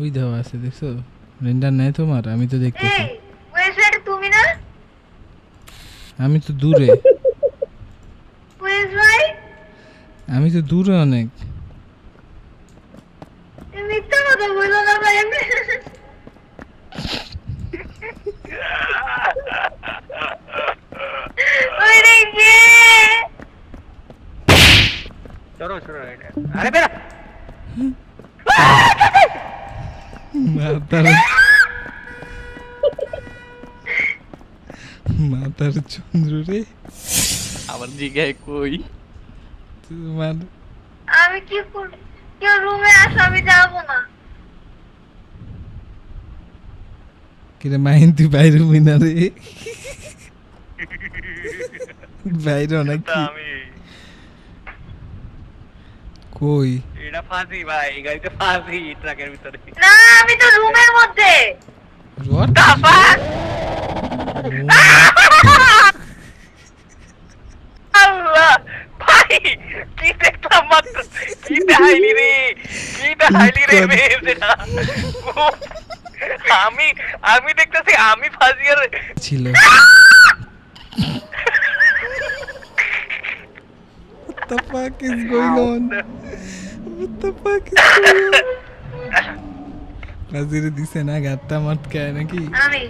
ওই দেওয়া আছে দেখছো রেন্ডার নাই তোমার আমি তো দেখতেছি এই ওয়েসেট তুমি না আমি তো দূরে ওয়েস ভাই আমি তো দূরে অনেক তুমি মিথ্যা কথা বলো না ভাই ওরে কে छोड़ो छोड़ो अरे बेटा মাতার মাতার চন্দ্র রে আবার জিগায় কই তোমার আমি কি করি কেউ রুমে আসো আমি যাবো না কিরে মাইন তুই বাইরে হই না রে বাইরে নাকি আমি কই এটা ফাঁসি ভাই গাড়িতে ফাঁসি ট্রাকের ভিতরে না আমি তো রুমের মধ্যে রড আল্লাহ ভাই কি দেখলাম মাত্র কি দেখাইলি রে কি দেখাইলি রে মেয়েটা আমি আমি দেখতেছি আমি ফাঁসি আর ছিল What the fuck is going on? What the fuck is going on? Nazir দিছে না গাত্তা মত কে নাকি আমি